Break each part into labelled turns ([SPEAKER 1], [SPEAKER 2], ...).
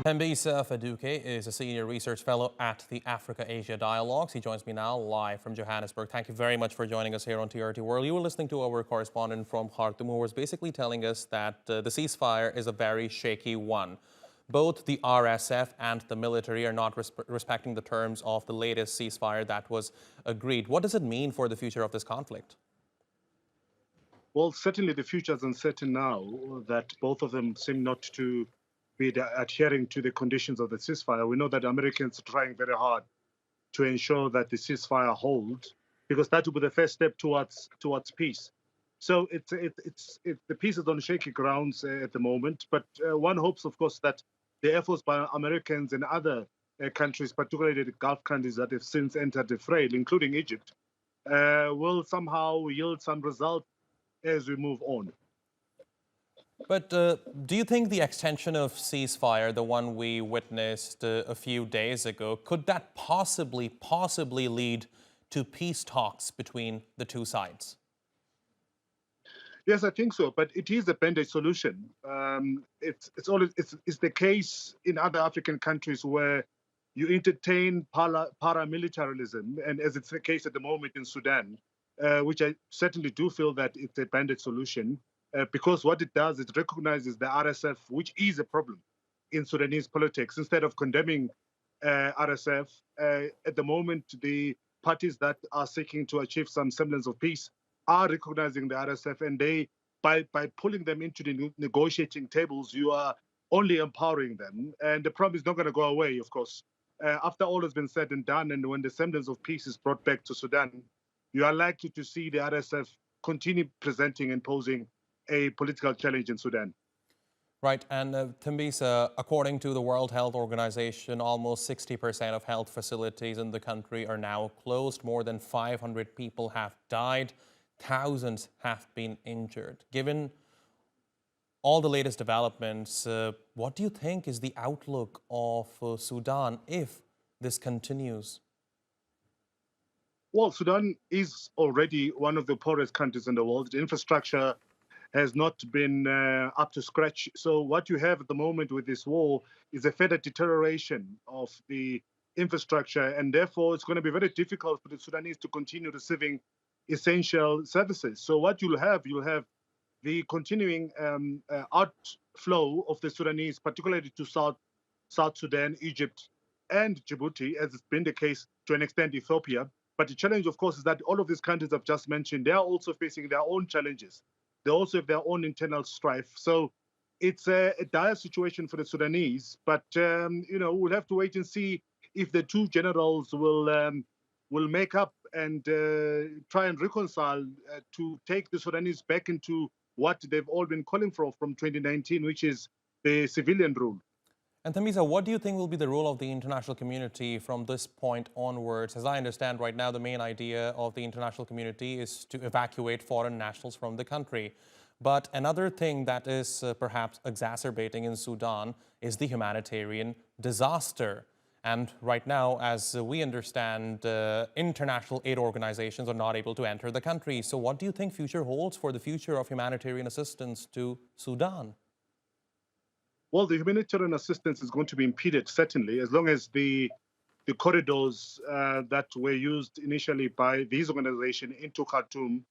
[SPEAKER 1] Thembisa Fakude is a senior research fellow at the Africa-Asia Dialogues. He joins me now live from Johannesburg. Thank you very much for joining us here on TRT World. You were listening to our correspondent from Khartoum, who was basically telling us that the ceasefire is a very shaky one. Both the RSF and the military are not respecting the terms of the latest ceasefire that was agreed. What does it mean for the future of this conflict?
[SPEAKER 2] Well, certainly the future is uncertain now that both of them seem not to be adhering to the conditions of the ceasefire. We know that Americans are trying very hard to ensure that the ceasefire holds, because that will be the first step towards peace. So the peace is on shaky grounds at the moment, but one hopes, of course, that the efforts by Americans and other countries, particularly the Gulf countries that have since entered the fray, including Egypt, will somehow yield some result as we move on.
[SPEAKER 1] But do you think the extension of ceasefire, the one we witnessed a few days ago, could that possibly lead to peace talks between the two sides?
[SPEAKER 2] Yes, I think so, but it is a band-aid solution. It's the case in other African countries where you entertain paramilitarism, and as it's the case at the moment in Sudan, which I certainly do feel that it's a band-aid solution, because what it does, it recognizes the RSF, which is a problem in Sudanese politics. Instead of condemning RSF, at the moment, the parties that are seeking to achieve some semblance of peace are recognizing the RSF, and by pulling them into the negotiating tables, you are only empowering them. And the problem is not going to go away, of course. After all has been said and done, and when the semblance of peace is brought back to Sudan, you are likely to see the RSF continue presenting and posing a political challenge in Sudan.
[SPEAKER 1] Right, and Thembisa, according to the World Health Organization, almost 60% of health facilities in the country are now closed. More than 500 people have died. Thousands have been injured. Given all the latest developments, what do you think is the outlook of Sudan if this continues?
[SPEAKER 2] Well, Sudan is already one of the poorest countries in the world. The infrastructure has not been up to scratch. So what you have at the moment with this war is a further deterioration of the infrastructure, and therefore it's going to be very difficult for the Sudanese to continue receiving essential services. So what you'll have the continuing outflow of the Sudanese, particularly to South Sudan, Egypt, and Djibouti, as it's been the case to an extent Ethiopia. But the challenge, of course, is that all of these countries I've just mentioned, they are also facing their own challenges. They also have their own internal strife. So it's a dire situation for the Sudanese. But we'll have to wait and see if the two generals will make up and try and reconcile to take the Sudanese back into what they've all been calling for from 2019, which is the civilian rule.
[SPEAKER 1] And Thembisa, what do you think will be the role of the international community from this point onwards? As I understand right now, the main idea of the international community is to evacuate foreign nationals from the country. But another thing that is perhaps exacerbating in Sudan is the humanitarian disaster. And right now, as we understand, international aid organizations are not able to enter the country. So what do you think future holds for the future of humanitarian assistance to Sudan?
[SPEAKER 2] Well, the humanitarian assistance is going to be impeded, certainly, as long as the corridors that were used initially by these organizations into Khartoum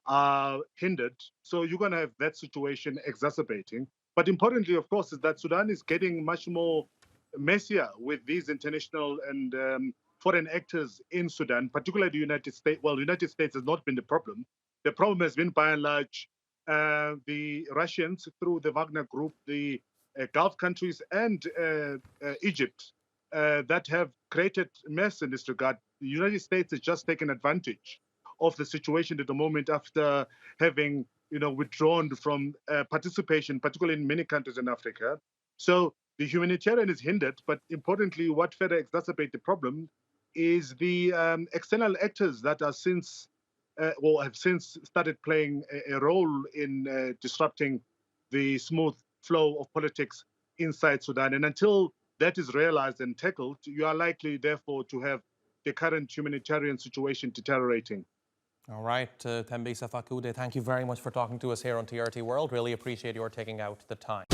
[SPEAKER 2] are hindered. So you're going to have that situation exacerbating. But importantly, of course, is that Sudan is getting much more messier with these international and foreign actors in Sudan, particularly the United States. Well, the United States has not been the problem. The problem has been, by and large, the Russians through the Wagner Group, the Gulf countries, and Egypt that have created mess in this regard. The United States has just taken advantage of the situation at the moment after having withdrawn from participation, particularly in many countries in Africa. So the humanitarian is hindered, but importantly, what further exacerbates the problem is the external actors that are have since started playing a role in disrupting the smooth flow of politics inside Sudan. And until that is realized and tackled, you are likely, therefore, to have the current humanitarian situation deteriorating.
[SPEAKER 1] All right, Thembisa Fakude, thank you very much for talking to us here on TRT World. Really appreciate your taking out the time.